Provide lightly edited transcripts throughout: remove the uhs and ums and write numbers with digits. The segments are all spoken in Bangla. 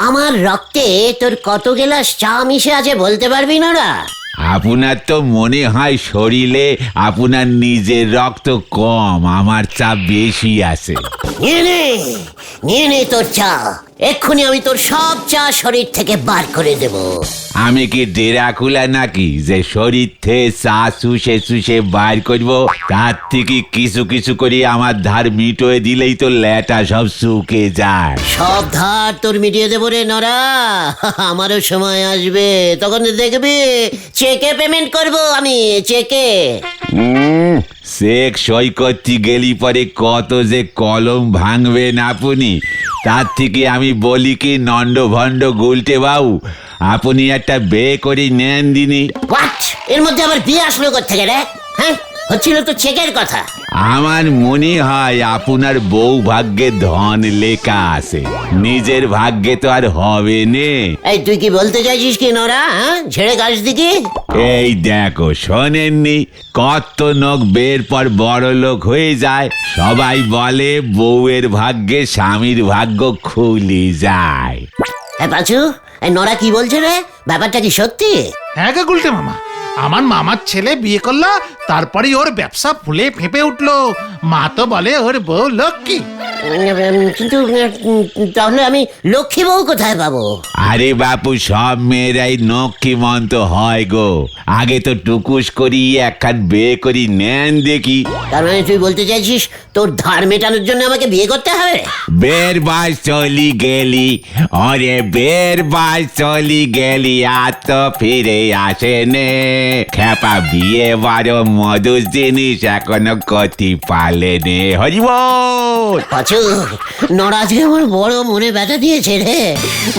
আমার রক্তে তোর কত গ্লাস চা মিশে আছে বলতে পারবি না রা? আপনার তো মনে হয় শরীরে আপনার নিজের রক্ত কম, আমার চাপ বেশি আছে। নিয়ে নে তোর চা। এক্ষুনি আমি তোর সব চা শরীর থেকে বার করে দেব। আমি কি ডেরাকুলা নাকি যে শরীর থেকে চা শুষে শুষে বার করব? তার থেকে কিছু কিছু করে আমার ধার মিটোয় দিলেই তো ল্যাটা সব শুকে যায়। সব ধার তোর মিটিয়ে দেবো রে নরা। আমারও সময় আসবে, তখন দেখবি চেকে পেমেন্ট করব আমি, চেকে। চেক সই করতে গেলি পরে কত যে কলম ভাঙবেন আপনি। তার থেকে আমি বলি কি নন্ড ভণ্ড গুলটে বাবু, আপনি একটা বিয়ে করে নেন দিনি। হোয়াট? এর মধ্যে আবার বিয়ে আসলো কোত্থেকে রে? হ্যাঁ, হচ্ছিল তো চেকের কথা। আমার মনে হয় আপনার বউ ভাগ্যে ধন লেখা আছে, নিজের ভাগ্যে তো আর হবে নে। এই তুই কি বলতে চাইছিস কি নরা? হ্যাঁ, ঝেড়ে গাছ দিকে। এই দেখো, শোনেননি কত লোক বের পর বড় লোক হয়ে যায়? সবাই বলে বউয়ের ভাগ্যে স্বামীর ভাগ্য খুলে যায়। হ্যাঁ পাঁচু, এই নরা কি বলছে রে? ব্যাপারটা কি সত্যি? হ্যাঁ গা গুলটে মামা, আমার মামার ছেলে বিয়ে করলো, তারপরে ওর ব্যবসা ফুলে ফেঁপে উঠলো। মা তো বলে ওর বউ লক্ষ্মী। কিন্তু তাহলে আমি লক্ষ্মী বউ কোথায় পাবো? আরে বাপু, সব মেয়েরাই নক্ষীমন্ত হয় গো। আগে তো টুকুস করি একখান বিয়ে করি নেন দেখি। তার মানে তুই বলতে চাইছিস তোর ধার মেটানোর জন্য আমাকে বিয়ে করতে হবে? বের বাস চলি গেলি, অরে বের বাস চলি গেলি, আর তো ফিরে আসে নে। খেপা বিয়ে বড় মধুর জিনিস, এখনো কতি পালে নে। হরিবল। পাঁচু, নরাজকে আমার বড় মনে ব্যথা দিয়েছে রে।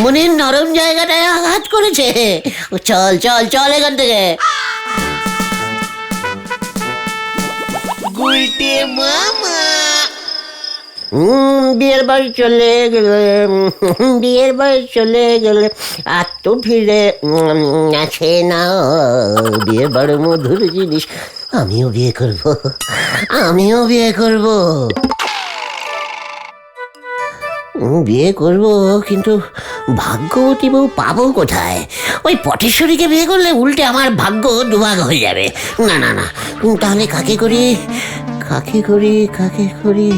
মনের নরম জায়গাটায় আঘাত করেছে। চল চল চল এখান থেকে। বিয়ের বাড়ি চলে গেলে, বিয়ের বাড়ি চলে গেলে আর তো ফিরে আছে না। বিয়ের বড় মধুর জিনিস। আমিও বিয়ে করব, আমিও বিয়ে করব, বিয়ে করব। কিন্তু ভাগ্যবতী বউ পাবো কোথায়? ওই পটেশ্বরীকে বিয়ে করলে উল্টে আমার ভাগ্য দুভাগ হয়ে যাবে। না না না, তাহলে কাকে করি, কাকে করি, কাকে করি?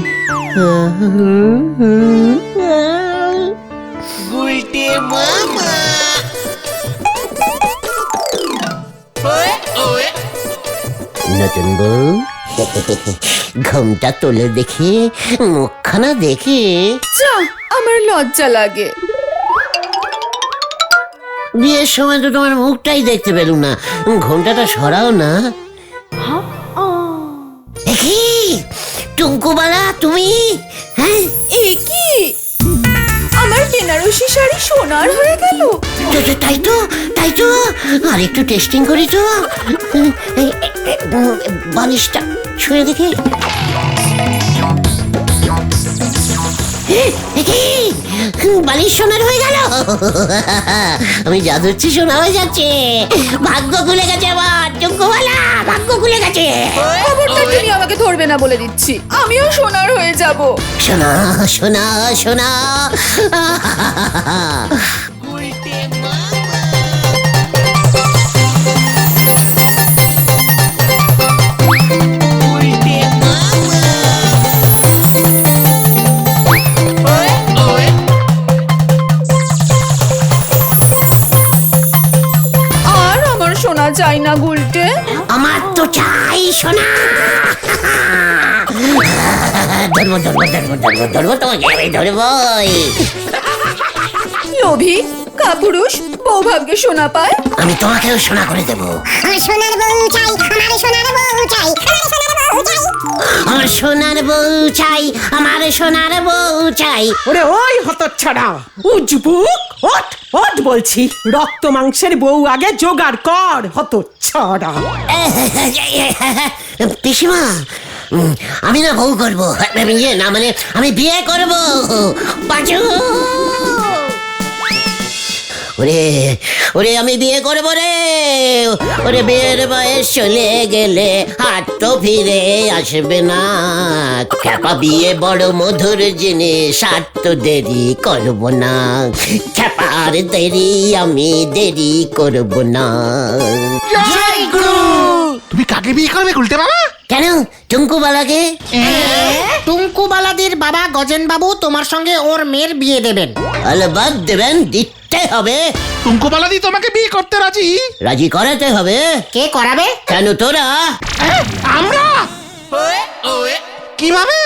নতুন বউ, ঘুমটা তোলে দেখি, মুখখানা দেখি। যা, আমার লজ্জা লাগে। বিয়ের সময় তো তোমার মুখটাই দেখতে পেলুম না, ঘোমটাটা সরাও না। দেখি টুঙ্কুবালা, তুমি? হ্যাঁ, এ কি? আমার বেনারসি শাড়ি সোনার হয়ে গেল। তাই তো, তাই তো। আর একটু টেস্টিং করি তো। বালিশটা ছুঁয়ে দেখি। বালিশ সোনার হয়ে গেল। আমি যা ধরছি সোনা হয়ে যাচ্ছে। ভাগ্য খুলে গেছে আমার টুঙ্কুবালা, ভাগ্য খুলে গেছে। খবরদার, তুমি আমাকে ধরবে না বলে দিচ্ছি। আমিও সোনার হয়ে যাব। সোনা সোনা সোনা। আর আমার সোনা চাই না গুলটে। আমার তো চাই সোনা। ধরবো ধরবো ধরবো ধরবো ধরবো, তোমাকে আমি ধরবই। লোভী কাপুরুষ, বউ ভাগ্যে সোনা পায়। আমি তোমাকেও সোনা করে দেবো। সোনার বউ চাই, আমার সোনার বউ চাই, আমার সোনার বউ চাই, আমার সোনার বউ চাই। ওরে ওই হতচ্ছাড়া, উজবুক, ওঠ ওঠ বলছি। রক্ত মাংসের বউ আগে জোগাড় কর, হতচ্ছাড়া। পিসিমা, আমি না বউ করবো, না মানে আমি বিয়ে করবো। পাঁচু, ওরে ওরে আমি বিয়ে করব রে, ওরে বিয়ের বয়স চলে গেলে আর তো ফিরে আসবে না। খ্যাপা বিয়ে বড় মধুর জিনিস, আর তো দেরি করব না। খ্যাপার দেরি আমি দেরি করব না। তুমি কাকে বিয়ে করবে গুলটে বাবা? কেন টুঙ্কুবালাকে? টুঙ্কুবালাদির বাবা গজেন বাবু তোমার সঙ্গে ওর মেয়ের বিয়ে দেবেন। আলবাদ দেবেন, দিতে হবে। টুঙ্কুবালাদি তোমাকে বিয়ে করতে রাজি? রাজি করাতে হবে। কে করাবে? কেন তোরা? আমরা কিভাবে?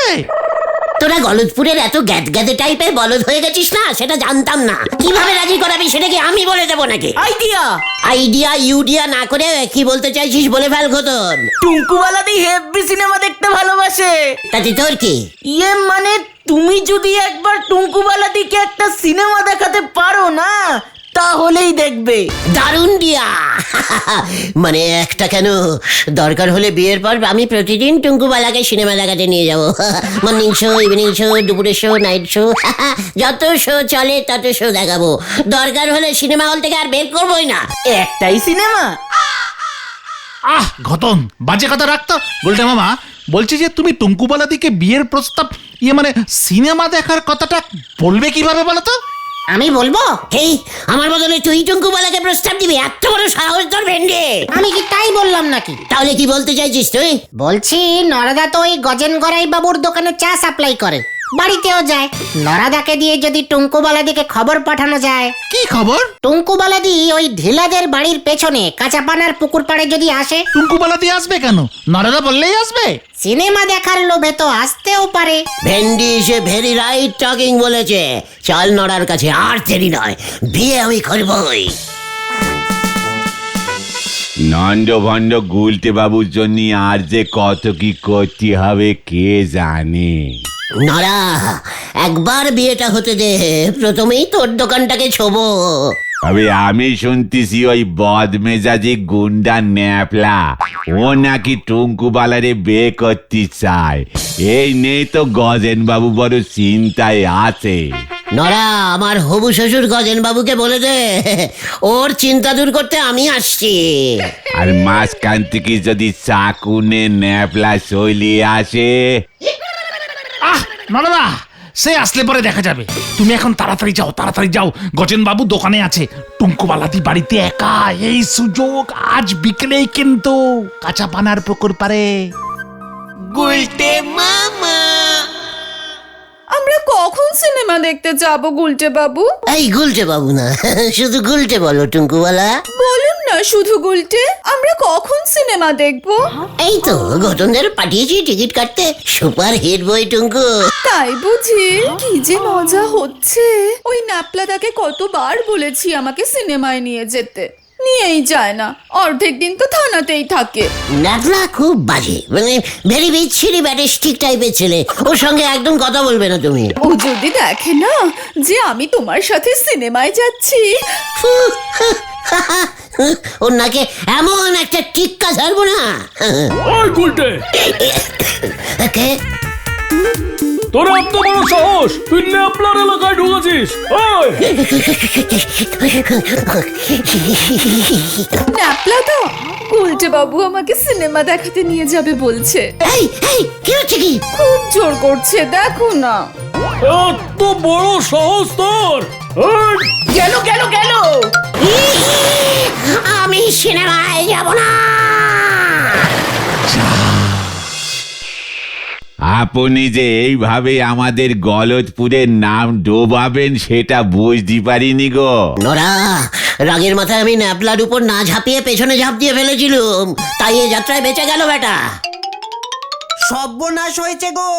তোরা গলদপুরের এত গ্যাদে টাইপের বলদ হয়ে গেছিস না, সেটা জানতাম না। কিভাবে রাজি করাবি সেটা কি আমি বলে দেবো নাকি? আইডিয়া। আইডিয়া ইউডিয়া না করে কি বলতে চাইছিস বলে ফেল খোদন। টুঙ্কুবালাদি হেভি সিনেমা দেখতে ভালোবাসে। তাতে তোর কি? ইয়ে মানে তুমি যদি একবার টুঙ্কুবালাদিকে একটা সিনেমা দেখাতে পারো না, তাহলেই দেখবে। দারুণ দিয়া। মানে একটা কেন, দরকার হলে বিয়ের পর আমি প্রতিদিন টুঙ্কুবালাকে সিনেমা দেখাতে নিয়ে যাব। মর্নিং শো, ইভিনিং শো, দুপুরের শো, নাইট শো, যত শো চলে তত শো দেখাবো। দরকার হলে সিনেমা হল থেকে আর বের করবোই না। একটাই সিনেমা। ঘটন বাজে কথা রাখতো। গুলটে মামা বলছি যে তুমি টুঙ্কুবালাদিকে বিয়ের প্রস্তাব মানে সিনেমা দেখার কথাটা বলবে কিভাবে বলো তো? আমি বলবো? এই আমার বদলে তুই টুঙ্কুবালাকে প্রস্তাব দিবি? এত বড় সাহস তোর ভেন্ডে! আমি কি তাই বললাম নাকি? তাহলে কি বলতে চাইছিস তুই? বলছি নরাদা তো ওই গজেন গড়াই বাবুর দোকানে চা সাপ্লাই করে, বাড়িতেও যায়। নরাদাকে দিয়ে যদি টুঙ্কুবালাদিকে খবর পাঠানো যায়। কি খবর? টুঙ্কুবালাদি ওই ঢিলাদের বাড়ির পেছনে কাঁচাপানার পুকুর পাড়ে যদি আসে। টুঙ্কুবালাদি আসবে কেন? নরাদা বললেই আসবে। সিনেমা দেখার লোভে তো আসতেও পারে। ভেন্ডি সে ভেরি রাইট টকিং বলেছে। চল নড়ার কাছে, আর দেরি নয়, বিয়ে আমি করবই। নন্দ ভন্ড গুলটে বাবুর জন্য আর যে কত কি করতে হবে কে জানে। নড়া, একবার বিয়েটা হতে দে, প্রথমেই তোর দোকানটাকে ছোবো। তবে আমি শুনতেছি ওই বদমেজাজি গুন্ডা ন্যাপলা ও নাকি টুঙ্কুবালারে বিয়ে করতে চায়। এই নেই তো গজেন বাবু বড় চিন্তায় আছে। নড়া, আমার হবু শ্বশুর গজেন বাবুকে বলে দে, ওর চিন্তা দূর করতে আমি আসছি। আর মাঝখান থেকে যদি চাকুনে ন্যাপলা চলিয়ে আসে। নরাদা সে আসলে পরে দেখা যাবে। তুমি এখন তাড়াতাড়ি যাও, তাড়াতাড়ি যাও। গজেন বাবু দোকানে আছে, টুঙ্কুবালাদি বাড়িতে একা। এই সুযোগ আজ বিকেলেই কিন্তু কাঁচা পানার পুকুর পারে। আমরা কখন সিনেমা দেখতে যাব গুলটে বাবু? এই গুলটে বাবু না, শুধু গুলটে বলো টুঙ্কুবালা। বলুন না শুধু গুলটে, আমরা কখন সিনেমা দেখবো? এই তো গতনদের পাঠিয়েছি টিকিট কাটতে, সুপার হিট বই টুঙ্কু। তাই বুঝি? কি যে মজা হচ্ছে। ওই ন্যাপলাদাকে কতবার বলেছি আমাকে সিনেমায় নিয়ে যেতে, নিয়েই যায় না। অর্ধেক দিন তো থানাতেই থাকে। ন্যাপলা খুব বাজে, মানে ভেরি বিচ্ছিরি ব্যাটিস্টিক টাইপের ছেলে। ওর সঙ্গে একদম কথা বলবে না তুমি। ও যদি দেখে না যে আমি তোমার সাথে সিনেমায় যাচ্ছি। ওর নাকে এমন একটা টিক্কা ছাড়বো না। ওই গুলটে, কে? তোর এত বড় সাহস, তুই ন্যাপলার এলাকায় ঢুকেছিস? ওই ন্যাপলাদা, গুলটে বাবু আমাকে সিনেমা দেখাতে নিয়ে যাবে বলছে। এই এই কি হচ্ছে কি? খুব জোর করছে, দেখো না। এত বড় সাহস তোর? ওই, গেল গেল গেল। আমি সিনেমায় যাব না। আপনি যে এইভাবে আমাদের গলদপুরের নাম ডোবাবেন সেটা বুঝতে পারিনি গো। নোরা, রাগের মাথায় আমি ন্যাপলার উপর না ঝাঁপিয়ে পেছনে ঝাঁপ দিয়ে ফেলেছিলুম, তাই এই যাত্রায় বেঁচে গেল বেটা। সর্বনাশ হয়েছে গো।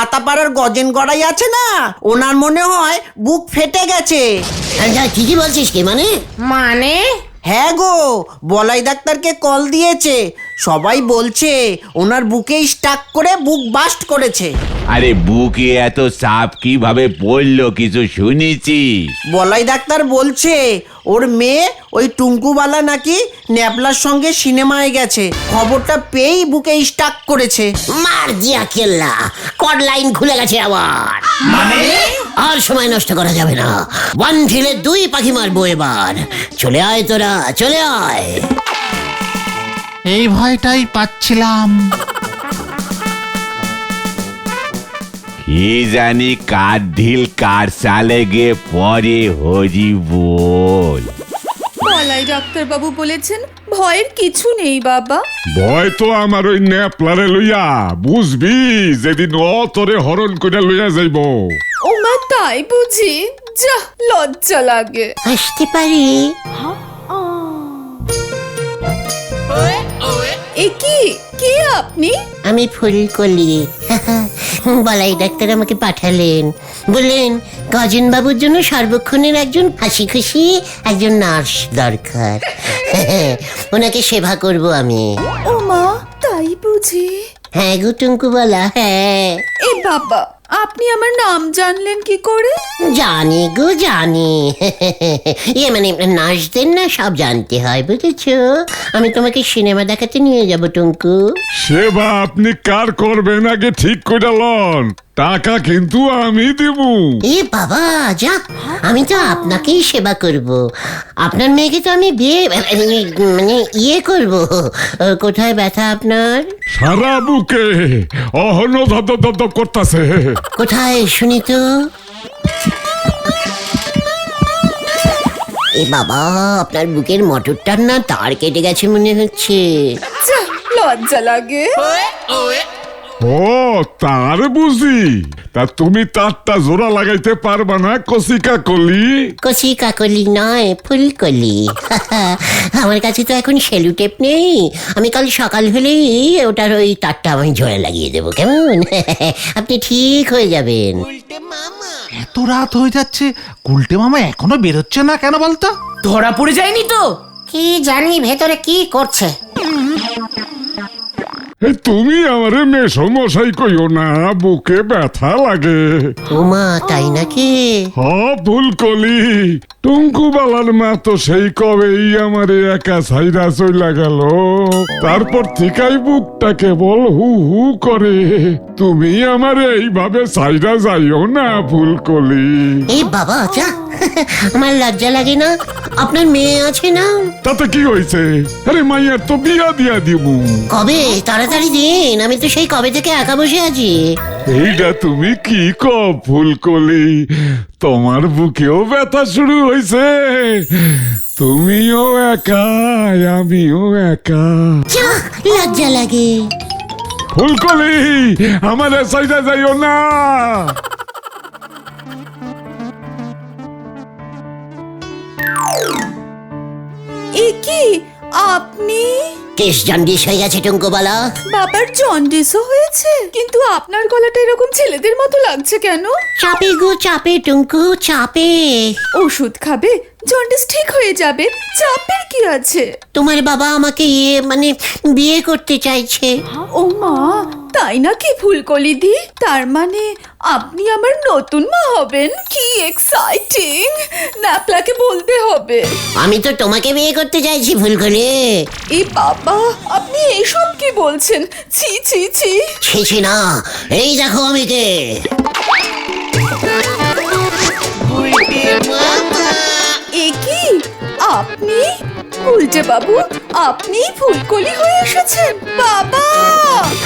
আতাপাড়ার গজেন গড়াই আছে না, ওনার মনে হয় বুক ফেটে গেছে। ঠিকই বলছিস কি? মানে মানে হ্যাঁ গো, বলাই ডাক্তারকে কল দিয়েছে, সবাই বলছে ওনার বুকে স্টাক করে বুক বাস্ট করেছে। আরে বুকে এত চাপ কিভাবে পড়লো কিছু শুনেছি? বলাই ডাক্তার বলছে ওর মেয়ে ওই টুঙ্কুবালা নাকি ন্যাপলার সঙ্গে সিনেমায় গেছে, খবরটা পেয়েই বুকে স্টাক করেছে। মার দিয়া কেল্লা, কড লাইন খুলে গেছে আবার। মানে আর আর সময় নষ্ট করা যাবে না। ওয়ান ঢিলে দুই পাখি মারবো এবার। চলে আয় তোরা, চলে আয়। এই ভয়টাই পাচ্ছিলাম। কি জানি কার ঢিল কার সালে গে পরে হরি বল। বলাই ডাক্তারবাবু বলেছেন ভয়ের কিছু নেই বাবা। ভয় তো আমার ওই ন্যাপলারে লইয়া, বুঝবি যেদিন অতরে হরণ করে লইয়া যাইব। ও মা, তাই বুঝি? যা, লজ্জা লাগে। আসতে পারি? এ কি, কে আপনি? আমি ফুলকলি। বলাই ডাক্তার আমাকে পাঠালেন, বললেন গজেন বাবুর জন্য সর্বক্ষণের একজন হাসি খুশি একজন নার্স দরকার। ওনাকে সেবা করব আমি। ও মা, তাই বুঝি? হ্যাঁ গো টুঙ্কু বলা, হ্যাঁ। এ বাবা, আপনি আমার নাম জানলেন কি করে? জানি গো জানি। মানে নার্সদের না সব জানতে হয়, বুঝেছো? আমি তোমাকে সিনেমা দেখাতে নিয়ে যাব টুঙ্কু। সেবা আপনি কার করবেন আগে ঠিক করে লন, টাকা কিন্তু আমি দিব। এ বাবা যা, আমি তো আপনাকেই সেবা করব। আপনার মেয়েকে তো আমি বিয়ে মানে ইয়ে করব। কোথায় ব্যথা আপনার? সারা বুকে অহন ধদ করতেছে। কোথায় শুনি তো? এ বাবা, আপনার বুকের মোটরটার না তার কেটে গেছে মনে হচ্ছে। যা, লজ্জা লাগে। ও তার বুঝি? তা তুমি তারটা জোড়া লাগাইতে পারবা না কসিকা কলি? কচি কাকলি নয়, ফুলকলি। আমার কাছে তো এখন সেলুটেপ নেই। আমি কাল সকাল হলেই ওটার ওই তারটা আমি জোড়া লাগিয়ে দেবো, কেমন? আপনি ঠিক হয়ে যাবেন। এত রাত হয়ে যাচ্ছে, গুলটে মামা এখনো বেরোচ্ছে না কেন বলতো? ধরা পড়ে যায়নি তো? কি জানি ভেতরে কি করছে। তুমি আমারে মেশো মশাই কইও না, বুকে ব্যথা লাগে। ওমা, তাই নাকি? হ ফুলকলি, টুঙ্কু বালার মা তো সেই কবেই আমারে একা ছাইরা চইলা গেল। তারপর থেকেই বুকটা কেবল হু হু করে। তুমি আমারে এইভাবে ছাইরা যাইও না ফুলকলি। এই বাবা যা, আমার লজ্জা লাগে না? আপনার মেয়ে আছে না? তাতে কি হয়েছে? আরে মাইয়ার তো বিয়া দিয়া দিব। কবে? তাড়াতাড়ি দিন, আমি তো সেই কবে থেকে একা বসে আছি। এইটা তুমি কি কও ফুলকলি? তোমার বুকেও ব্যথা শুরু হয়েছে? তুমিও একা, আমিও একা। যা, লজ্জা লাগে। ফুলকলি, আমাদের সাইডে যাইও না। এ কি, আপনি? কেস জন্ডিস হয়ে গেছে টুঙ্কুবালা। বাবার জন্ডিসও হয়েছে? কিন্তু আপনার গলাটা এরকম ছেলেদের মতো লাগছে কেন? চাপে গো চাপে টুঙ্কু, চাপে। ওষুধ খাবে, জন্ডিস ঠিক হয়ে যাবে। চাপের কি আছে? তোমার বাবা আমাকে মানে বিয়ে করতে চাইছে। ও মা, তাই নাকি ফুলকলি দি? তার মানে আপনি আমার নতুন মা হবেন? কি এক্সাইটিং! ন্যাপলাকে বলতে হবে। আমি তো তোমাকে বিয়ে করতে চাইছি ফুলকলি। এ বাবা, আপনি এইসব কি বলছেন? ছি ছি ছি। ছি না, এই দেখো আমি কে। এ কি, আপনি? উল্টে বাবু, আপনি ফুলকলি হয়ে এসেছেন? বাবা!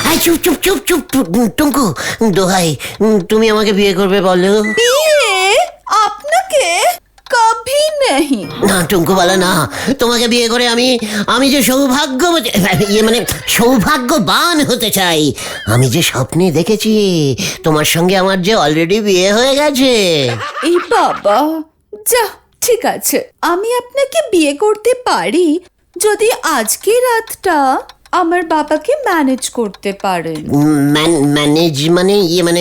আয় চুপ চুপ চুপ চুপ টুঙ্কু, দোহাই, তুমি আমাকে বিয়ে করবে বলো। বিয়ে? আপনাকে? কভি নেহি। না টুঙ্কু বলো না, তোমাকে বিয়ে করে আমি যে মানে সৌভাগ্যবান হতে চাই। আমি যে স্বপ্নে দেখেছি তোমার সঙ্গে আমার যে অলরেডি বিয়ে হয়ে গেছে। এই বাবা, যা, ঠিক আছে, আমি আপনাকে বিয়ে করতে পারি যদি আজকে রাতটা আমার বাবাকে ম্যানেজ করতে পারেন। ম্যানেজ মানে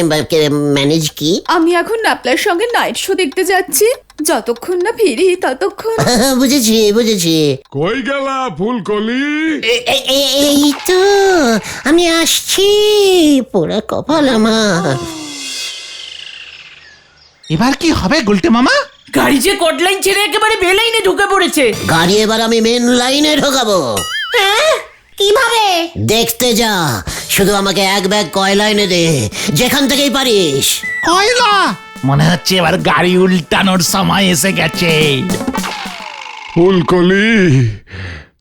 ম্যানেজ কি? আমি এখন ন্যাপলার সঙ্গে নাইট শো দেখতে যাচ্ছি। যতক্ষণ না ফিরি ততক্ষণ। বুঝেছি বুঝেছি। কই গেলা ফুলকলি? এই তো আমি আসছি, পোড়া কপাল আমার। এবার কি হবে গুলটে মামা? গাড়ি যে কট লাইন ছেড়ে একেবারে বে লাইনে ঢুকে পড়েছে। গাড়ি এবার আমি মেন লাইনে ঢোকাবো। কিভাবে? দেখতে যা, শুধু আমাকে এক ব্যাগ কয়লা এনে দে, যেখান থেকেই পারিস। কয়লা? মনে হচ্ছে এবার গাড়ি উল্টানোর সময় এসে গেছে। ফুলকলি,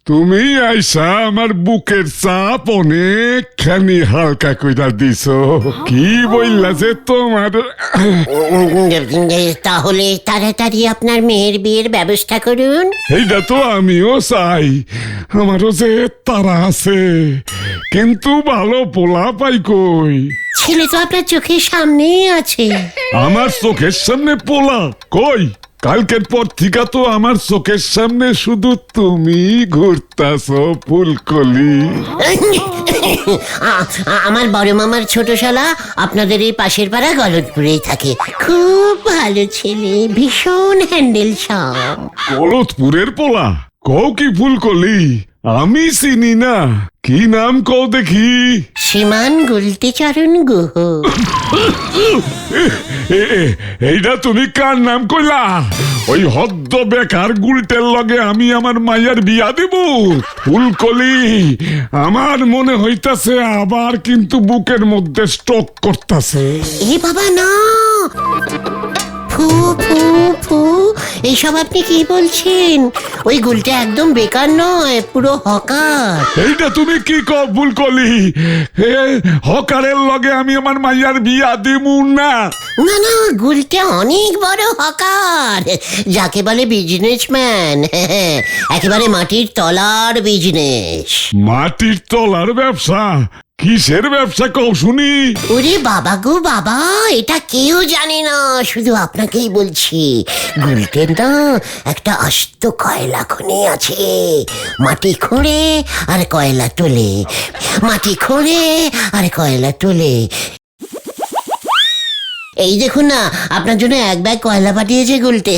তুমি আইসা আমার বুকের চাপ অনেকখানি হালকা কইরা দিছো। কি বললা যে তোমার তাহলে তাড়াতাড়ি আপনার মেয়ের বিয়ের ব্যবস্থা করুন। এইটা তো আমিও চাই, আমারও যে তারা আছে, কিন্তু ভালো পোলা পাই কই। ছেলে তো আপনার চোখের সামনেই আছে। আমার চোখের সামনে পোলা কই? কালকের পর থেকে তো আমার চোখের সামনে শুধু তুমি ঘুরতাছো ফুলকলি। আমার বড় মামার ছোট শালা আপনাদের এই পাশের পাড়া গলতপুরেই থাকে। খুব ভালো ছেলে, ভীষণ হ্যান্ডেল সব। গলতপুরের পোলা কও কি ফুলকলি? আমি চিনি না, কি নাম কও দেখি। শ্রীমান গুলতিচরণ গুহ। এইটা তুমি কার নাম কইলা? ওই হদ্দ বেকার গুলটের লগে আমি আমার মায়ের বিয়া দিব? ফুলকলি, আমার মনে হইতাছে আবার কিন্তু বুকের মধ্যে স্ট্রোক করতেছে। এ বাবা না, ফু ফু ফু, এইসব আপনি কি বলছেন? ওই গুলটা একদম বেকার নয়, পুরো হকার। এইটা তুমি কি কও ফুলকলি? হকারের লগে আমি আমার মাইয়ার বিয়া দিমু না। না না, গুলটা অনেক বড় হকার, যাকে বলে বিজনেসম্যান। একেবারে মাটির তলার বিজনেস। মাটির তলার ব্যবসা? কিসের ব্যবসা কও শুনি? ওরে বাবা গো বাবা, এটা কেউ জানে না, শুধু আপনাকেই বলছি। গুলটের না একটা আস্ত কয়লা খনি আছে। মাটি খোঁড়ে আর কয়লা তোলে, মাটি খোঁড়ে আর কয়লা তোলে। এই দেখুন না, আপনার জন্য এক ব্যাগ কয়লা পাঠিয়েছে গুলটে,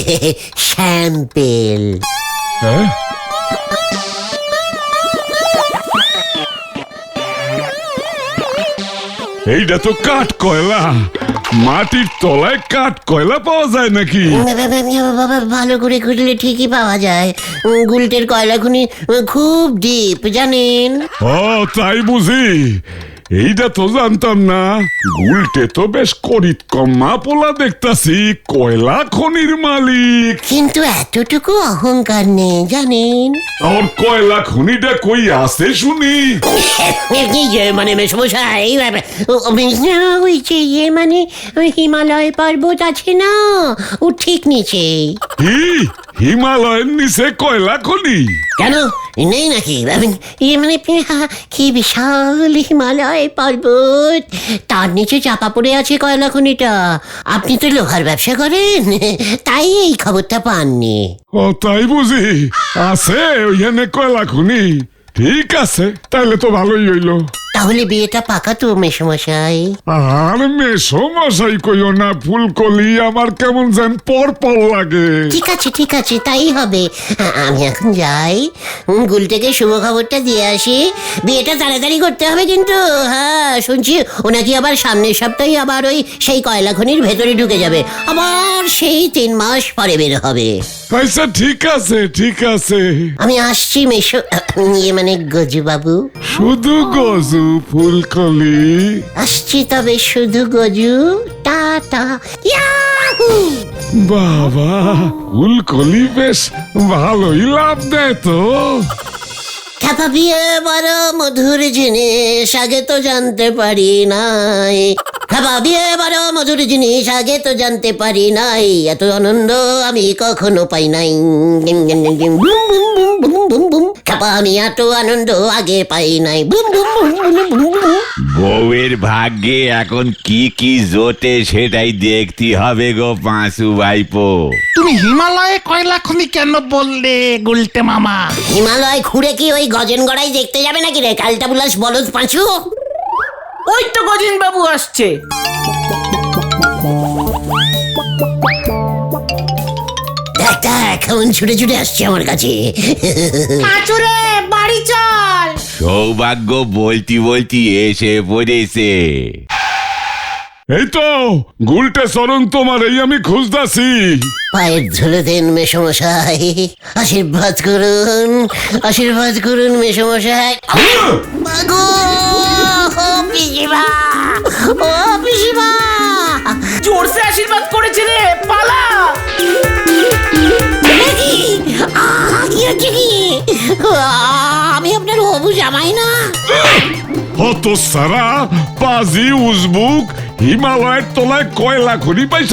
স্যাম্পেল। হ্যাঁ? এইটা তো কাঠ কয়লা। মাটির তলায় কাঠ কয়লা পাওয়া যায় নাকি? বাবা, ভালো করে খুঁজলে ঠিকই পাওয়া যায়। গুলটের কয়লা খনি খুব ডিপ, জানেন। ও তাই বুঝি, এইটা তো জানতাম না। গুলটে তো বেশ করিত কম্মা পোলা দেখতাছি, কয়লা খনির মালিক। কিন্তু এতটুকু অহংকার নেই, জানেন। আর কয়লা খনিটা কই আছে শুনি? মানে মেসমশাই, ওই যে মানে হিমালয় পর্বত আছে না, ও ঠিক নিচে। কি হিমালয়ের নিচে কয়লা খনি? কেন নেই নাকি? মানে কি বিশাল হিমালয় পর্বত, তার নিচে চাপা পড়ে আছে কয়লা খনিটা। আপনি তো লোহার ব্যবসা করেন, তাই এই খবরটা পাননি। ও তাই বুঝি, আছে ওইখানে কয়লা খনি। ঠিক আছে, তাহলে তো ভালোই হইলো। তাহলে বিয়েটা পাকা তো মেসমশাই? আর মেসো মশাই কইও না ফুলকলি, আমার কেমন যেন পর লাগে। ঠিক আছে, তাই হবে। আমি এখন যাই, গুলটেকে শুভ খবরটা দিয়ে আসি। বিয়েটা তাড়াতাড়ি করতে হবে কিন্তু। হ্যাঁ, শুনছি ও নাকি আবার সামনের সপ্তাহে আবার ওই সেই কয়লা খনির ভেতরে ঢুকে যাবে, আবার সেই 3 মাস পরে বের হবে। আচ্ছা ঠিক আছে, ঠিক আছে। আমি আসছি মেশো, মানে গজু বাবু। শুধু গজু ফুলকলি? আসছি তবে শুধু গজু, টাটা। ইয়াহু! বাবা, ফুলকলি বেশ ভালোই লাভ দেয় তো। খ্যাপা বিয়ে বড় মধুর জিনিস, আগে তো জানতে পারি নাই। খ্যাপা বিয়ে বড় মধুর জিনিস, আগে তো জানতে পারি নাই। এত আনন্দ আমি কখনো পাই নাই। খ্যাপা, আমি এত আনন্দ আগে পাই নাই। বউয়ের ভাগ্যে এখন কি কি জোটে সেটাই দেখতে হবে গো পাঁচু ভাইপো। তুমি হিমালয়ে কয়লা খনি কেন বললে গুলটে মামা? হিমালয় ঘুরে কি ওই গজেন গড়াই দেখতে যাবে নাকি রে কালটা বুলাস বলদ পাঁচু? ওই তো গজেন বাবু আসছে। কেমন ছুটে ছুটে আসছে আমার কাছে। পাঁচুরে বাড়ি চল। সৌভাগ্য বলতি বলতি এসে পড়েছে। এই তো গুলটে চরণ, তোমার এই আমি খুঁজতাছি। পায়ের ধুলে দেন মেসমশাই, আশীর্বাদ করুন, আশীর্বাদ করুন মেসমশাই। মাগো, ও পিসিমা, ও পিসিমা, জোরসে আশীর্বাদ করেছে রে, পালা। কি হচ্ছে কি? আমি আপনার হবু জামাই না? হত সারা পাজি উজবুক হিমালয়ের তলায় কয়লা খনি পাইছ?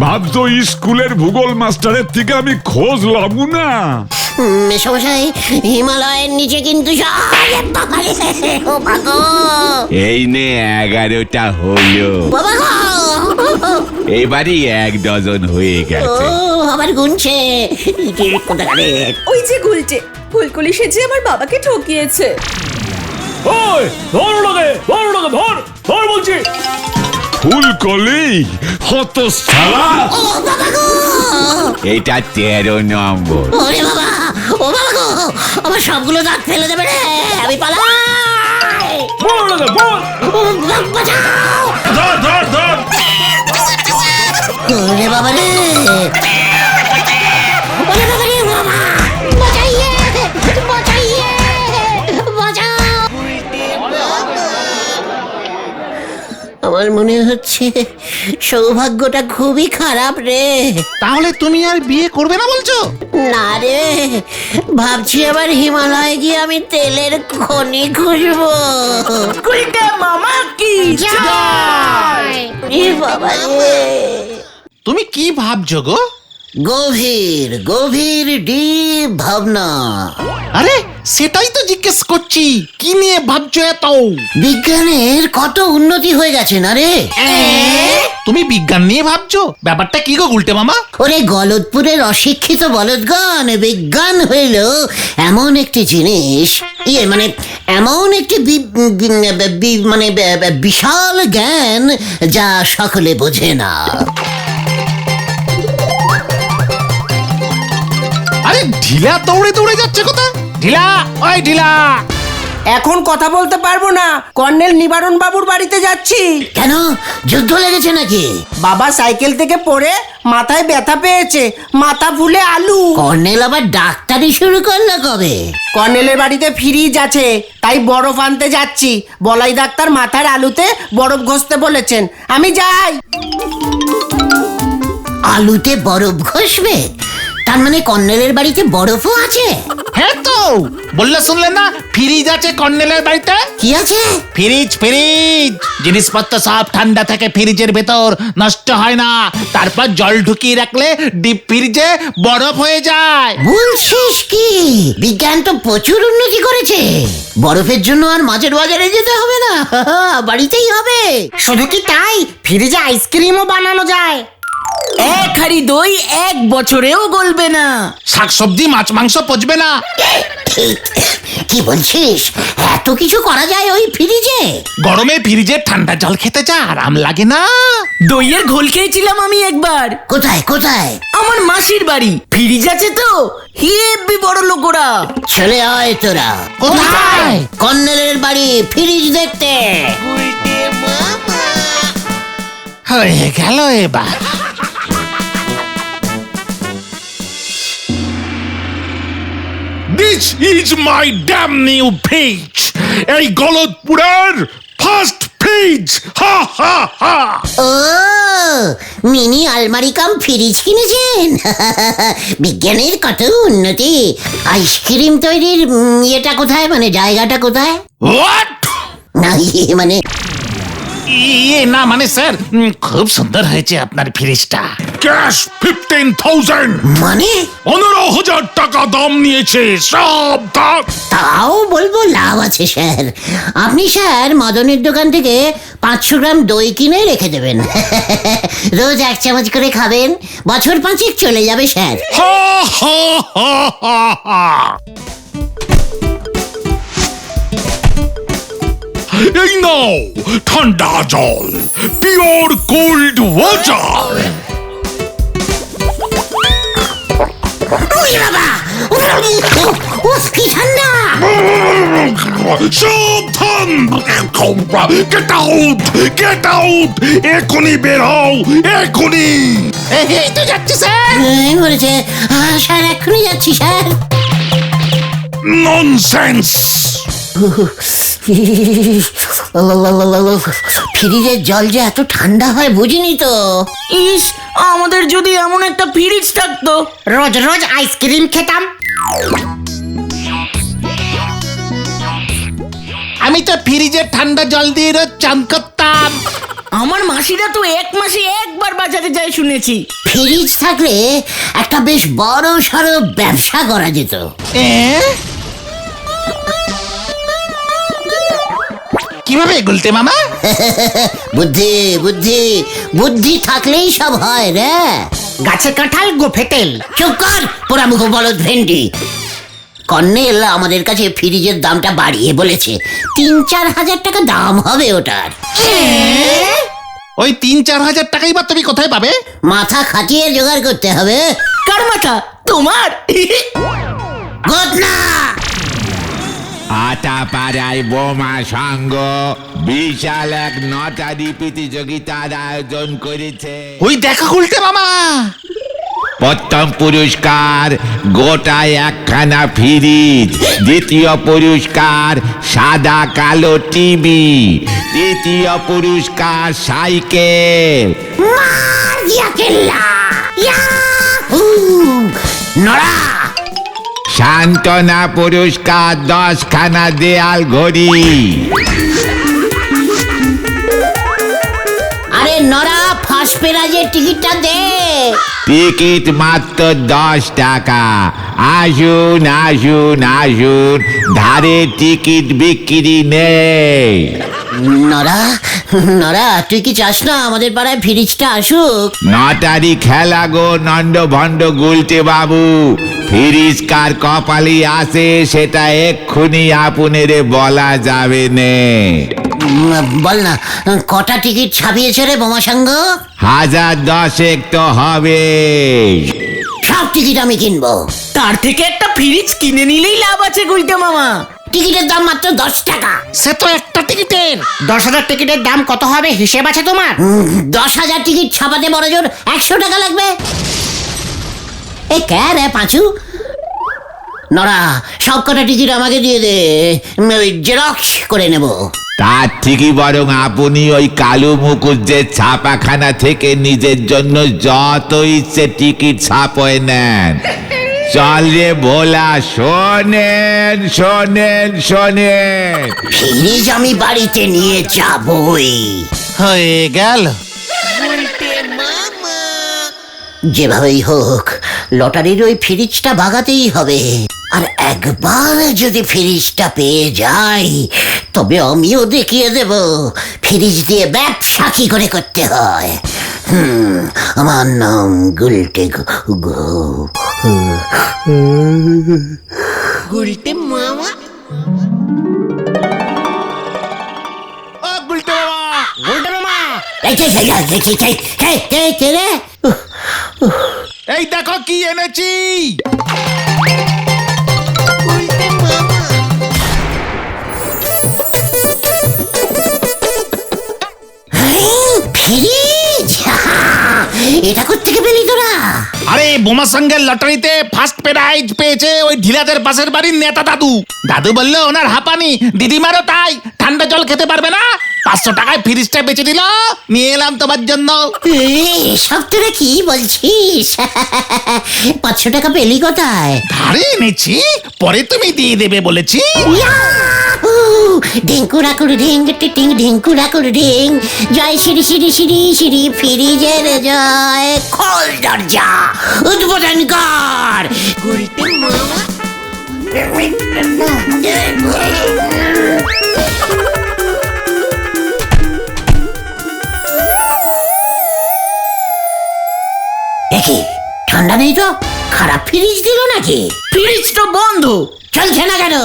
ভাবছো স্কুলের ভূগোল মাস্টারের থেকে আমি খোঁজ লাবু না? মেশমশাই, হিমালয়ের নিচে কিন্তু এই নে 11টা হলো, এবারই 1 ডজন হয়ে গেছে। আবার গুনছে ওই যে গুলটে ফুলকুলি সেজে আমার বাবাকে ঠকিয়েছে। ওই ধর ওটাকে, ধর ওটাকে, ধর ধর বলছি। ফুলকলি হত সারা, এটা 13 নম্বর। ওরে বাবা, ও বাবা গো, আমার সবগুলো দাঁত ফেলে দেবে রে, আমি পালাই। বল ওটাকে, বল। বাঁচাও! ধর ধর ধর। ওরে বাবা রে, ওরে বাবা রে, বাবা বাঁচাইয়ে, বাঁচাইয়ে, বাঁচাও! আমার মনে হচ্ছে সৌভাগ্যটা খুবই খারাপ রে। তাহলে তুমি আর বিয়ে করবে না বলছো? না রে, ভাবছি আবার হিমালয়ে গিয়ে আমি তেলের খনি খুঁজবো। কুড়িটা মামা কি এ বাবা রে, তুমি কি ভাবছো গো? গভীর গভীর ডিপ ভাবনা। আরে সেটাই তো জিজ্ঞেস করছি, কি নিয়ে ভাবছো এত? বিজ্ঞানের কত উন্নতি হয়ে গেছে না রে। তুমি বিজ্ঞান নিয়ে ভাবছো? ব্যাপারটা কি গো গুলটে মামা? ওরে গলদপুরের অশিক্ষিত বলদগণ, বিজ্ঞান হইল এমন একটি জিনিস, মানে এমন একটি বিশাল জ্ঞান যা সকলে বোঝে না। আরে ঢিলা দৌড়ে দৌড়ে যাচ্ছে কোথায়? ঢিলা, ওই ঢিলা। এখন কথা বলতে পারবো না, কর্নেল নিবারণ বাবুর বাড়িতে যাচ্ছি। কেন, যুদ্ধ লেগেছে নাকি? বাবা সাইকেল থেকে পড়ে মাথায় ব্যথা পেয়েছে, মাথা ফুলে আলু। কর্নেল আবার ডাক্তারি শুরু করলো কবে? কর্নেলের বাড়িতে ফ্রিজ আছে, তাই বরফ আনতে যাচ্ছি। বলাই ডাক্তার মাথার আলুতে বরফ ঘষতে বলেছেন, আমি যাই। আলুতে বরফ ঘষবে? তার মানে কর্নেলের বাড়িতে বরফও আছে? হ্যাঁ তো, বললে শুনলে না, ফ্রিজ আছে কর্নেলের বাড়িতে। কি আছে? Fridge, fridge. জিনিসপত্র সব ঠান্ডা থাকে ফ্রিজের ভেতর, নষ্ট হয় না। তারপর জল ঢুকিয়ে রাখলে ডিপ ফ্রিজে বরফ হয়ে যায়। বলছিস কি? বিজ্ঞান তো প্রচুর উন্নতি করেছে। বরফের জন্য আর মাঝের বাজারে যেতে হবে না, বাড়িতেই হবে। শুধু কি তাই, ফ্রিজে আইসক্রিমও বানানো যায়। এক হাড়ি দই 1 বছরেও গলবে না। শাকসবজি, মাছ মাংস পচবে না। কি বলছিস? এত কিছু করা যায় ওই ফ্রিজে? গরমে ফ্রিজে ঠান্ডা জল খেতে যা আরাম লাগে না। দইয়ের ঘোল খেয়েছিলাম আমি একবার। কোথায় কোথায়? আমার মাসির বাড়ি, ফ্রিজ আছে তো, হেব্বি বড় লোকরা। চলে আয় তোরা। কোথায়? কর্নেলের বাড়ি, ফ্রিজ দেখতে। হয়ে গেল এবার। This is my damn new page. এই গলদপুরের ফার্স্ট পেজ। হা হা হা। ও, মিনি আলমারি কাম ফ্রিজ কিনেছেন? বিজ্ঞানের কত উন্নতি। আইসক্রিম তৈরির এটা কোথায়, মানে জায়গাটা কোথায়? হোয়াট? না মানে ইয়ে না মানে স্যার, খুব সুন্দর হয়েছে আপনার ফ্রিজটা। ক্যাশ 15,000। মানে 15,000 টাকা দাম নিয়েছে, সব দাম। তাও বলবো লাভ আছে স্যার। আপনি স্যার মদনের দোকান থেকে 500 গ্রাম দই কিনে রেখে দেবেন। রোজ 1 চামচ করে খাবেন, বছর 5 চলে যাবে স্যার। হা হা হা হা হা। এই নাও ঠান্ডা জল, পিওর কোল্ড ওয়াটার। বাবা, কি ঠান্ডা! সাবধান! গেট আউট, গেট আউট, এখনই বের হও, এখনই। এই তো যাচ্ছি স্যার। এই বলেছে, স্যার এক্ষুনি যাচ্ছি স্যার। ননসেন্স। ফ্রিজের জল যে এত ঠান্ডা হয় বুঝিনি তো। ইস, আমাদের যদি এমন একটা ফ্রিজ থাকতো। রোজ রোজ আইসক্রিম খেতাম। আমি তো ফ্রিজে ঠান্ডা জল দিয়ে রোজ চান করতাম। আমার মাসিরা তো এক মাসে একবার বাজারে যায় শুনেছি। ফ্রিজ থাকলে একটা বেশ বড় সড়ো ব্যবসা করা যেত। কিভাবে গুলতে মামা? বুদ্ধি বুদ্ধি বুদ্ধি থাকলেই সব হয় রে। গাছে কাঁঠাল গোফে তেল। চুপ কর পোড়ামুখ বলদ ভেন্ডি। কর্নেল আমাদের কাছে ফ্রিজের দামটা বাড়িয়ে বলেছে, 3-4 হাজার টাকা দাম হবে ওটার। ওই 3-4 হাজার টাকাই বা তুমি কোথায় পাবে? মাথা খাটিয়ে জোগাড় করতে হবে। কার মাথা? তোমার? ঘটনা আটা পাড়ায় বোমা সঙ্গ বিশাল এক নটারি প্রতিযোগিতার আয়োজন করেছে। ওই দেখা গুলতে মামা। প্রথম পুরস্কার গোটায় একখানা ফ্রিজ, দ্বিতীয় পুরস্কার সাদা কালো টিভি, তৃতীয় পুরস্কার সাইকেল। মার দিয়া কেল্লা ইয়াহু নড়া। সান্ত্বনা পুরস্কার 10খানা দেয়াল ঘড়ি। আরে নড়া, ফার্স্ট প্রাইজের টিকিটটা দে। টিকিট মাত্র 10 টাকা। আসুন আসুন আসুন, ধারে টিকিট বিক্রি নেই। নড়া নড়া, তুই কি চাস না আমাদের পাড়ায় ফ্রিজটা আসুক? নটারি খেলা গো নন্দ ভণ্ড গুলটে বাবু। ফ্রিজ কার কপালি আসে সেটা এক্ষুনি আপনারে বলা যাবে নে। বল না, কটা টিকিট ছাপিয়েছে রে বোমা সাঙ্গ? 1010 তো হবে। সব টিকিট আমি কিনবো। তার থেকে একটা ফ্রিজ কিনে নিলেই লাভ আছে গুলতে মামা। টিকিটের দাম মাত্র 10 টাকা। সে তো একটা টিকিটের। 10,000 টিকিটের দাম কত হবে হিসেব আছে তোমার? 10,000 টিকিট ছাপাতে বড় জোর 100 টাকা লাগবে। এ কে রে পাঁচু? নড়া, সব কটা টিকিট আমাকে দিয়ে দে, জেরক্স করে নেব। তার ঠিকই বরং আপনি ওই কালো মুকুজ্জের ছাপাখানা থেকে নিজের জন্য যত ইচ্ছে টিকিট ছাপয়ে নেন। চল রে ভোলা, শোনেন শোনেন শোনেন। ফ্রিজ আমি বাড়িতে নিয়ে যাবই। হয়ে গেল। যেভাবেই হোক লটারির ওই ফ্রিজটা ভাগাতেই হবে। আর একবার যদি ফ্রিজটা পেয়ে যাই তবে আমিও দেখিয়ে দেব ফ্রিজ দিয়ে ব্যবসা কি করে করতে হয়। আমার নাম গুলটে গুলটে মামা। ও গুলতে মামা। গুলটে মামা, এই দেখো কি এনেছি। ফ্রিজ, এটা কোত্থেকে পেলি তোরা? আরে বোমা সঙ্গের লটারিতে ফার্স্ট প্রাইজ পেয়েছে ওই ঢিলাদের পাশের বাড়ির নেতা দাদু। দাদু বললো ওনার হাঁপানি, দিদিমারও তাই, ঠান্ডা জল খেতে পারবে না। 500 টাকায় ফ্রিজটা বেচে দিল, নিয়ে এলাম তোমার জন্য। সব তোরা কি বলছিস? 500 টাকা পেলি কোথায়? ধারে এনেছি, পরে তুমি দিয়ে দেবে বলেছি। ঢিঙ্কুরা করে ঢিং টিং ঢিঙ্কুরা করে ঢিং, জয় শ্রী শ্রী শ্রী শ্রী ফ্রিজের জয়। খোল দরজা, উদ্বোধন কর। গুলটে মামা। দেখি ঠান্ডা নেই তো? খারাপ ফ্রিজ দিল নাকি? ফ্রিজ তো বন্ধ। চলছে না কেন?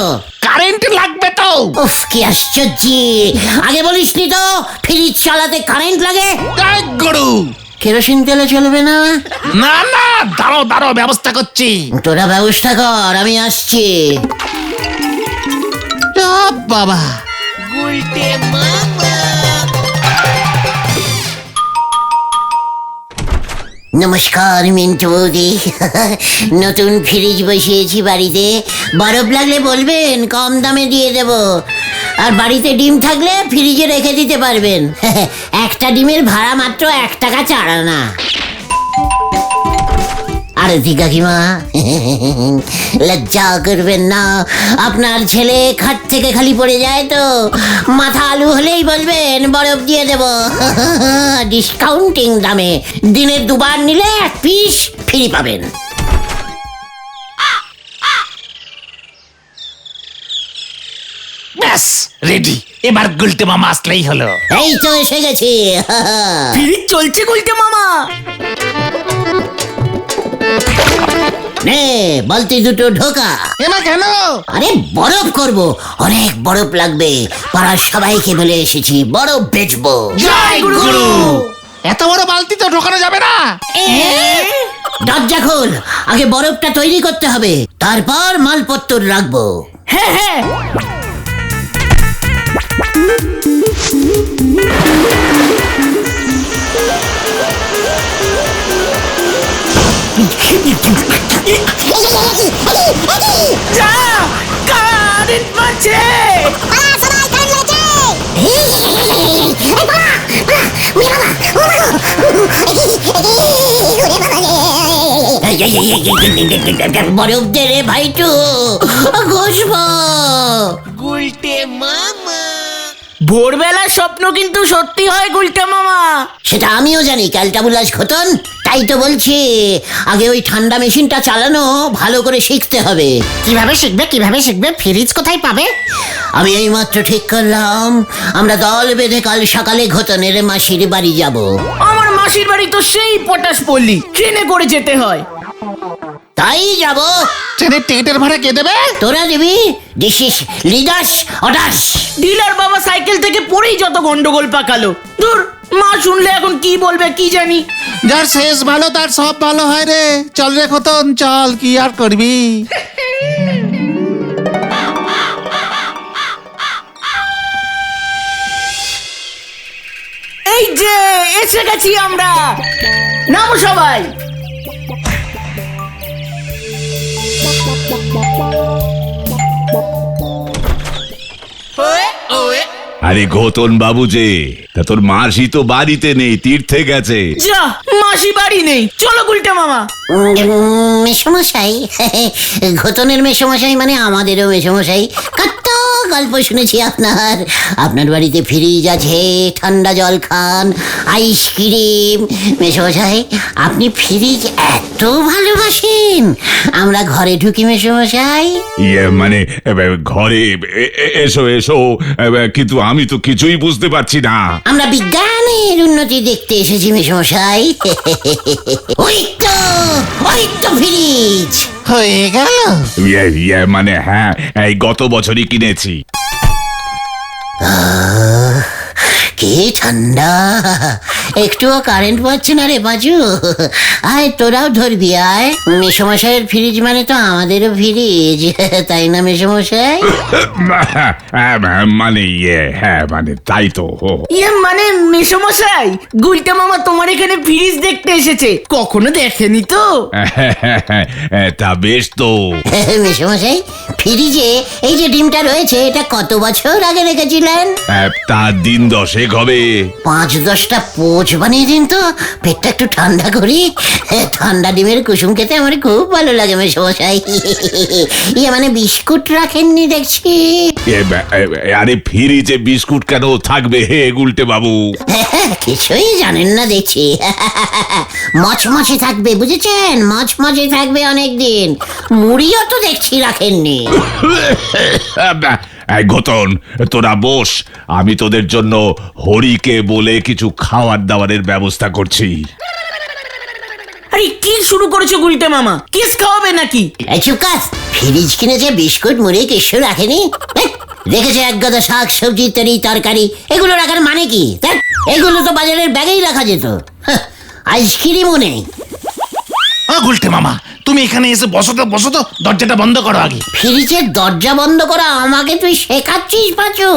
কারেন্ট লাগবে তো। উফ, কি আশ্চর্য! আগে বলিসনি তো ফ্রিজ চালাতে কারেন্ট লাগে। এই গরু। কেরোসিন তেলে চলবে না? না না, দাঁড়াও দাঁড়াও, ব্যবস্থা করছি। তোরা ব্যবস্থা কর, আমি আসছি। বাবা। নমস্কার মিন্টু বৌদি। নতুন ফ্রিজ বসিয়েছি বাড়িতে, বরফ লাগলে বলবেন, কম দামে দিয়ে দেব। আর বাড়িতে ডিম থাকলে ফ্রিজে রেখে দিতে পারবেন। একটা ডিমের ভাড়া মাত্র 1 টাকা 4 আনা। আরতি কাকিমা, লজ্জা করবেন না, আপনার ছেলে খাট থেকে খালি পড়ে যায় তো মাথা আলু হলেই বলবেন বরফ দিয়ে দেব। ডিসকাউন্টিং দামে দিনে 2 বার নিলে 1 পিস ফ্রি পাবেন। ব্যাস রেডি, এবার গুলটে মামা আসলেই হলো। এই তো এসে গেছি। ফ্রিজ চলছে গুলটে মামা। নে বালতি দুটো ঢোকা। এমা কেন? আরে বরফ করব, অনেক বরফ লাগবে। পাড়ার সবাইকে বলে এসেছি বরফ বেচবো। জয় গুরু। এত বড় বালতি তো ঢোকানো যাবে না। দরজা খোল, আগে বরফটা তৈরি করতে হবে, তারপর মালপত্র রাখবো। হ্যাঁ হ্যাঁ, যা কারেন্ট মারছে। বরফ দে রে ভাইটু, ঘষবো। ভোরবেলার স্বপ্ন কিন্তু সত্যি হয় গুলটে মামা। সেটা আমিও জানি ক্যালটাবুলাস ঘটন, তাই তো বলছি আগে ওই ঠান্ডা মেশিনটা চালানো ভালো করে শিখতে হবে। কিভাবে শিখবে? ফ্রিজ কোথায় পাবে? আমি এই মাত্র ঠিক করলাম, আমরা দল বেঁধে কাল সকালে ঘটনের মাসির বাড়ি যাব। আমার মাসির বাড়ি তো সেই পটাশ পল্লী, ট্রেনে করে যেতে হয়। তাই যাব। ট্রেনের টিকিটের ভাড়া কে দেবে? তোরা দিবি? This is leaders orders. Dealer বাবা সাইকেল থেকে পড়েই যত গন্ডগোল পাকালো। দূর, মা শুনলে এখন কি বলবে কি জানি। যার শেষ ভালো তার সব ভালো হয় রে। চল রে খতন, চল, কি আর করবি। এই যে এসে গেছি আমরা, নামো সবাই। আরে ঘতন বাবু যে, তা তোর মাসি তো বাড়িতে নেই, তীর্থে গেছে। যা, মাসি বাড়ি নেই। চলো গুলটে মামা। মেসমশাই, ঘটনের মেসমশাই মানে আমাদেরও মেসমশাই। কত গল্প শুনেছি আপনার বাড়িতে ফ্রিজ আছে, ঠান্ডা জল খান, আইসক্রিম। মেসমশাই, আপনি ফ্রিজ এত ভালোবাসেন, আমরা ঘরে ঢুকি মেসমশাই। ইয়ে মানে ঘরে এসো এসো, কিন্তু আমি তো কিছুই বুঝতে পারছি না। আমরা বিজ্ঞানের উন্নতি দেখতে এসেছি মেসমশাই। ওই তো ফ্রিজ হয়ে গেল। ইয়ে মানে হ্যাঁ, এই গত বছরই কিনেছি। কি ঠান্ডা, একটুও কারেন্ট পাচ্ছে না রে বাজু। আয় তোরাও ধরবি, আয়। মেসমশাইয়ের ফ্রিজ মানে তো আমাদেরও ফ্রিজ, তাই না মেসমশাই? মানে ইয়ে হ্যাঁ মানে তাই তো। ইয়ে মানে মেসমশাই, গুলটে মামা তোমার এখানে ফ্রিজ দেখতে এসেছে, কখনো দেখেনি তো। তা বেশ তো। মেসমশাই, ফ্রিজে এই যে ডিমটা রয়েছে, এটা কত বছর আগে রেখেছিলেন? তার দিন 10 হবে। 5-10টা পোচ বানিয়ে দিন তো, পেটটা একটু ঠান্ডা করি। ঠান্ডা ডিমের কুসুম খেতে আমার খুব ভালো লাগে মেসমশাই। ইয়ে মানে বিস্কুট রাখেননি দেখছি। আরে ফ্রিজে বিস্কুট কেন থাকবে হে গুলটে বাবু? কিছুই জানেন না দেখছি। মচমচে থাকবে, বুঝেছেন? মচমচে থাকবে অনেকদিন। মুড়িও তো দেখছি রাখেননি। ঘতন, তোরা বস, আমি তোদের জন্য হরিকে বলে কিছু খাওয়ার দাওয়ারের ব্যবস্থা করছি। আরে কি শুরু করেছো গুলটে মামা? কিস খাওয়াবে নাকি? এই চুকাস, ফ্রিজ কিনেছে, বিস্কুট মুড়ি কিছু রাখেনি। রেখেছে এক গাদা শাক সবজি তরি তরকারি, এগুলো রাখার মানে কি? এগুলো তো বাজারের ব্যাগেই রাখা যেত। আইসক্রিমও নেই। গুলটে মামা, তুমি এখানে এসে বসো তো দরজাটা বন্ধ করো আগে। ফ্রিজের দরজা বন্ধ করা আমাকে তুই শেখাচ্ছিস পাচু?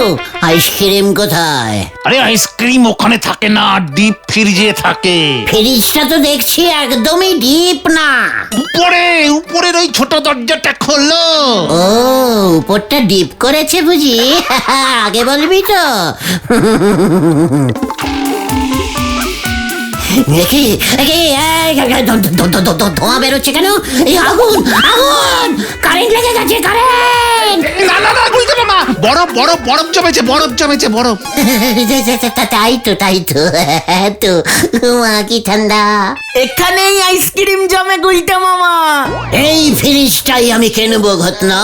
আইসক্রিম কোথায়? আরে আইসক্রিম ওখানে থাকে না, ডিপ ফ্রিজে থাকে। ফ্রিজটা তো দেখছি একদমই ডিপ না। উপরের ওই ছোট দরজাটা খোলো। ও, উপরটা ডিপ করেছে বুঝি? আগে বলবি তো। ধোঁয়া বেরোচ্ছে কেন? এই আগুন, কারেন্ট লেগে গেছে, কারেন্ট। না বুঝতে পারো না, বরফ জমেছে বরফ। তাই তো মা কি ঠান্ডা। এখানেই আইসক্রিম জমে গুলটা মামা। এই ফ্রিজটাই আমি কিনবো ঘটনা।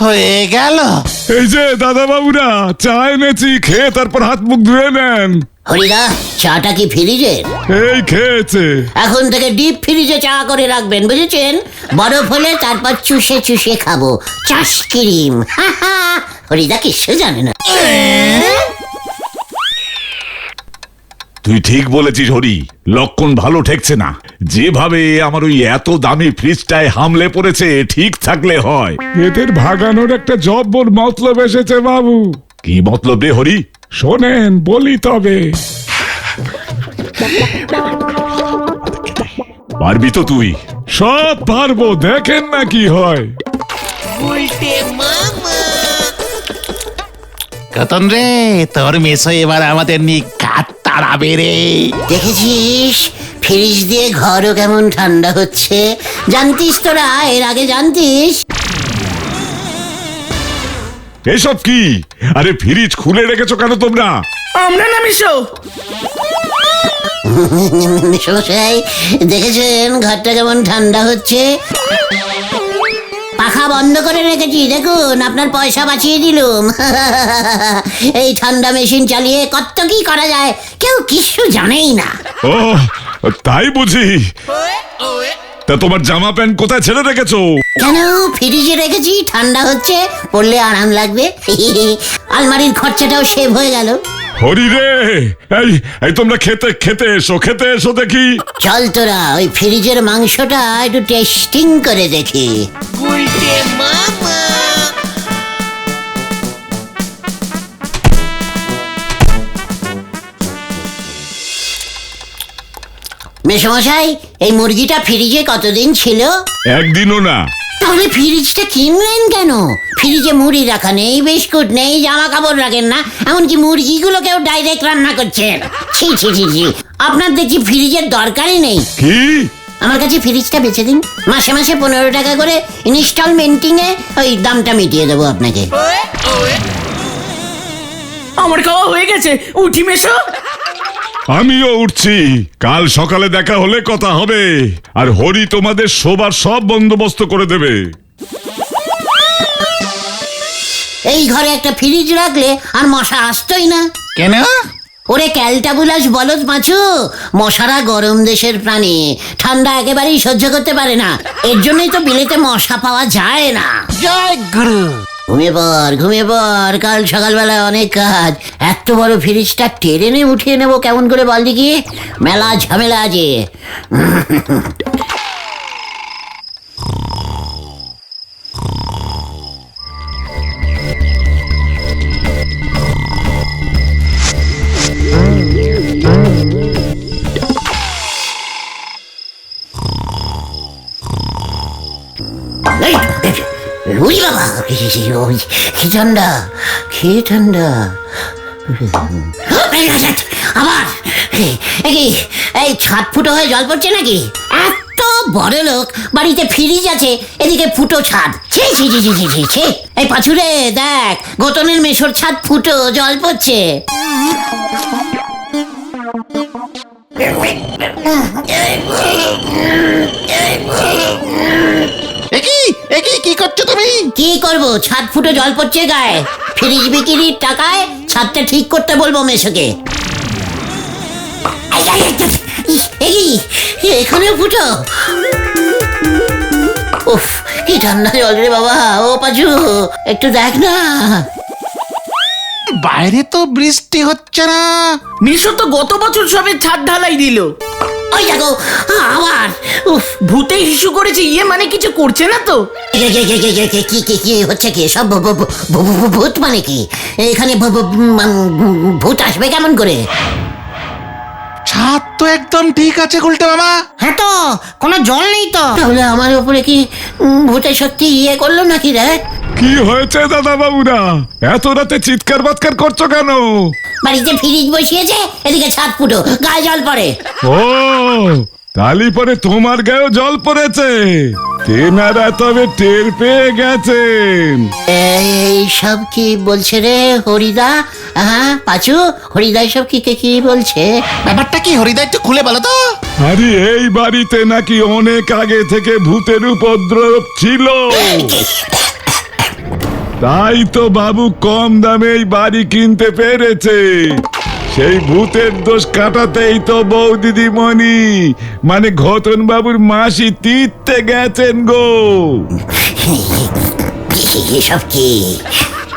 হয়ে গেল। এই যে দাদা বাবুরা, চা এনেছি, খেয়ে তারপর হাত মুখ ধুয়ে নেন। হরিদা, চাটা কি ফ্রিজের? এই খেয়েছে। এখন থেকে ডিপ ফ্রিজে চা করে রাখবেন, বুঝেছেন? বরফ হলে তারপর চুষে চুষে খাবো। চাষ ক্রিম। হরিদা কিছু জানে না। তুই ঠিক বলেছিস হরি, লক্ষণ ভালো ঠেকছে না। যেভাবে আমার ওই এত দামি ফ্রিজটায় হামলে পড়েছে, ঠিক থাকলে হয়। এদের ভাগানোর একটা জব্বর মতলব এসেছে বাবু। কি মতলব রে হরি? শোনেন বলি তবে। পারবি তো তুই? সব পারবো, দেখেন না কি হয়। কতন রে, তোর মেসো এবার আমাদের নিয়ে কাত তাড়াবে রে। দেখেছিস ফ্রিজ দিয়ে ঘরও কেমন ঠান্ডা হচ্ছে? জানতিস তোরা? এর আগে জানতিস? এসব কি? আরে ফ্রিজ খুলে রেখেছো কেন তোমরা? আমরা না মিশো। মেশমশাই, দেখেছেন ঘরটা কেমন ঠান্ডা হচ্ছে? পাখা বন্ধ করে রেখেছি, দেখুন আপনার পয়সা বাঁচিয়ে দিলুম। এই ঠান্ডা মেশিন চালিয়ে কত কি করা যায় কেউ কিছু জানেই না। ও তাই বুঝি। তা তোমার জামা প্যান্ট কোথায় ছেড়ে রেখেছো? কেন, ফ্রিজে রেখেছি, ঠান্ডা হচ্ছে, পড়লে আরাম লাগবে। আলমারির খরচাটাও সেভ হয়ে গেল। হরি রে, এই তোমরা খেতে এসো দেখি। চল তোরা ওই ফ্রিজের মাংসটা একটু টেস্টিং করে দেখি। মেশমশাই, এই মুরগিটা ফ্রিজে কতদিন ছিল? একদিনও না। তাহলে ফ্রিজটা কিনলেন কেন? ফ্রিজে মুড়ি রাখা নেই, বিস্কুট নেই, জামা কাপড় রাখেন না, এমনকি মুরগিগুলোকেও ডাইরেক্ট রান্না করছেন। ছি ছি ছি ছি, আপনার দেখছি ফ্রিজের দরকারই নেই। কি? আমার কাছে ফ্রিজটা বেচে দিন, মাসে মাসে 15 টাকা করে ইনস্টলমেন্টিংয়ে ওই দামটা মিটিয়ে দেবো আপনাকে। আমার খাওয়া হয়ে গেছে, উঠি মেশো। আমিও উঠছি, কাল সকালে দেখা হলে কথা হবে। আর হরি তোমাদের শোবার সব বন্দোবস্ত করে দেবে। এই ঘরে একটা ফ্রিজ রাখলে আর মশা আসতোই না। কেন? ওরে ক্যালটাবুলাস বলদ পাঁচু, মশারা গরম দেশের প্রাণী, ঠান্ডা একেবারেই সহ্য করতে পারে না। এর জন্যই তো বিলেতে মশা পাওয়া যায় না। জয় গুরু। ঘুমিয়ে পর, কাল সকালবেলা অনেক কাজ। এত বড় ফ্রিজটা টেনে উঠিয়ে নেবো কেমন করে বল দেখি? মেলা ঝামেলা আছে। উই বাবা, কি ঠান্ডা, কি ঠান্ডা। আবার এই ছাদ ফুটো হয়ে জল পড়ছে নাকি? এত বড় লোক, বাড়িতে ফ্রিজ আছে, এদিকে ফুটো ছাদ। ছি ছি ছি ছি ছি ছি। এই পাছুরে দেখ, গতনের মেশোর ছাদ ফুটো, জল পড়ছে। কি করছো তুমি? কি করবো, ছাদ ফুটো জল পড়ছে গায়ে। ফ্রিজ বিক্রির টাকায় ছাদটা ঠিক করতে বলবো মেশোকে। এখানেও ফুটো। উফ, কি ঠান্ডা জল রে বাবা। ও পাজু, একটু দেখ না। বাইরে তো বৃষ্টি হচ্ছে না। মিশো তো গত বছর সবে ছাদ ঢালাই দিল। ওই দেখো আবার, উফ ভূতে হিসু করেছে ইয়ে মানে কিছু করছে না তো? কি হচ্ছে কি সব ভূত মানে কি? এখানে ভূত আসবে কেমন করে? ছাদ তো একদম ঠিক আছে গুলটে মামা। হ্যাঁ তো কোনো জল নেই তো। তাহলে আমার উপরে কি ভূতে সত্যি ইয়ে করলো নাকি রে? কি হয়েছে দাদা বাবুরা, এত রাতে চিৎকার বাৎকার করছো কেন? বাড়িতে ফ্রিজ বসিয়েছে, এদিকে ছাদ ফুটো, গায়ে জল পড়ে। ও তালি পরে তোমার গায়েও জল পড়েছে, তেনারা তবে টের পেয়ে গেছেন। এই সব কি বলছে রে হরিদা? হ্যাঁ পাচু, হরিদা সব কি বলছে? ব্যাপারটা কি হরিদা একটু খুলে বলো তো। আরে এই বাড়িতে নাকি অনেক আগে থেকে ভূতের উপদ্রব ছিল, তাই তো বাবু কম দামে এই বাড়ি কিনতে পেরেছে। সেই ভূতের দোষ কাটাতেই তো বউ দিদিমণি মানে ঘটন বাবুর মাসি তীর্থে গেছেন গো। এসব কি?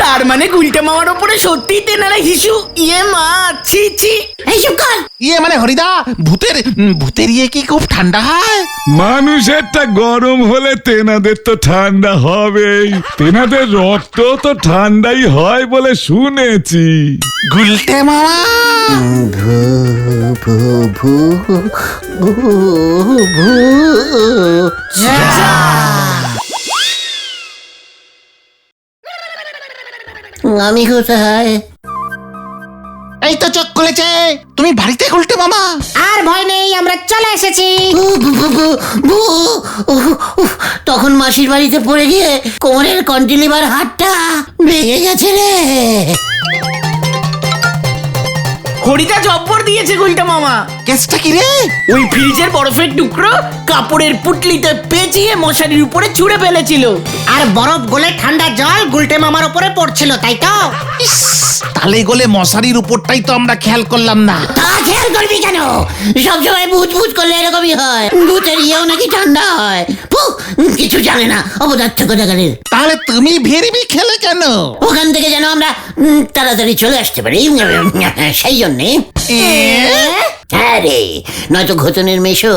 তার মানে গুলটে মামার উপরে সত্যি তেনারা হিসু ইয়ে মা ছি ছি। এই চুপ কর। ইয়ে মানে হরিদা ভূতের ইয়ে কি খুব ঠান্ডা হয়? মানুষেরটা গরম হলে তেনাদের তো ঠান্ডা হবেই, তেনাদের রক্ত তো ঠান্ডাই হয় বলে শুনেছি। গুলটে মামা আমি কোথায়? এই তো চোখ খুলেছে, তুমি বাড়িতে গুলটে মামা। আর ভয় নেই, আমরা চলে এসেছি। তখন মাসির বাড়িতে পড়ে গিয়ে কোমরের কন্টিলিভার হাতটা ভেঙে গেছে রে। হরিদা জব্বর দিয়েছে গুলটে মামা। কেসটা কি রে? ওই ফ্রিজের বরফের টুকরো কাপড়ের পুটলিতে পেঁচিয়ে মশারির উপরে ছুঁড়ে ফেলেছিল। আর বরফ গলে ঠান্ডা জল গুলটে মামার উপরে পড়ছিল, তাই তো? ইস, তালে গলে মশারির উপরটাই তো আমরা খেয়াল করলাম না। তা খেয়াল করবি কেন? সবসময় ভূত ভূত করলে এরকমই হয়। ভূতের ইয়েও নাকি ঠান্ডা হয়। কিছু জানে না অপদার্থ কোথাকারের। তাহলে তুমি ভেরিবি খেলে কেন? ওখান থেকে যেন আমরা তাড়াতাড়ি চলে আসতে পারি, সেই জন্যে। হ্যাঁ রে, নয়তো ঘটনের মেশো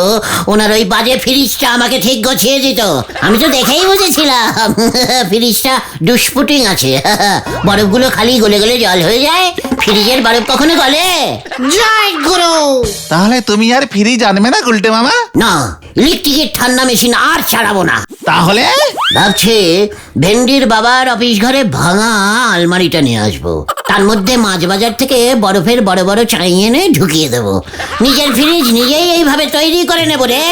ওনার ওই বাজে ফ্রিজটা আমাকে ঠিক গছিয়ে দিত। আমি তো দেখেই বুঝেছিলাম ফ্রিজটা দুষ্পুটিং আছে। বরফগুলো খালি গলে গলে জল হয়ে যায়, ফ্রিজের বরফ কখনো গলে? জয় গুরু। তাহলে তুমি আর ফ্রিজ আনবে না গুলটে মামা? না, ইলেকট্রিকের ঠান্ডা মেশিন আর চালাবো না। তাহলে ভাবছি ভেন্ডির বাবার অফিস ঘরে ভাঙা আলমারিটা নিয়ে আসবো, তার মধ্যে মাছ বাজার থেকে বরফের বড় বড় চাই এনে ঢুকিয়ে দেবো। নিজের ফ্রিজ নিজেই এইভাবে তৈরি করে নেবো রে।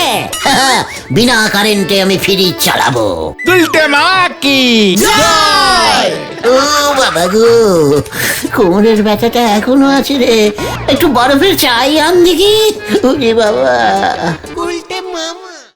বিনা কারেন্টে আমি ফ্রিজ চালাবো। গুলটে মামা কি ও বাবা গো, কোমরের ব্যথাটা এখনো আছে রে। একটু বরফের চাই আন দেখি। ওরে বাবা। গুলটে মামা।